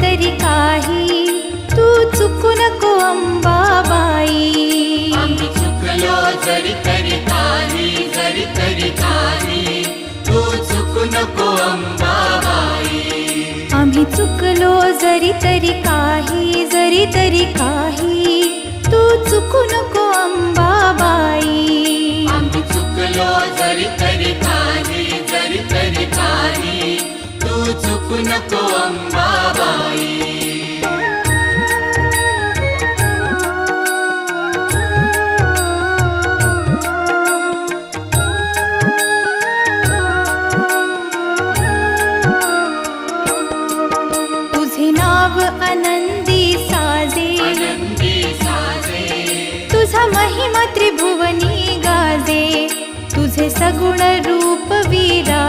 तरी काही, तू चुकू नको अंबाबाई. आम्ही चुकलो जरी तरी काही, जरी तरी काही, तू चुकू नको अंबाबाई. आम्ही चुकलो जरी तरी काही, जरी तरी काही, तू चुकू नको अंबाबाई. आम्ही चुकलो जरी तरी काही, जरी तरी काही, तू चुकू नको अंबाबाई. तुझे नाव आनंदी साजे, आनंदी साजे, तुझा महिमा त्रिभुवनी गाजे, तुझे सगुण रूप वीरा.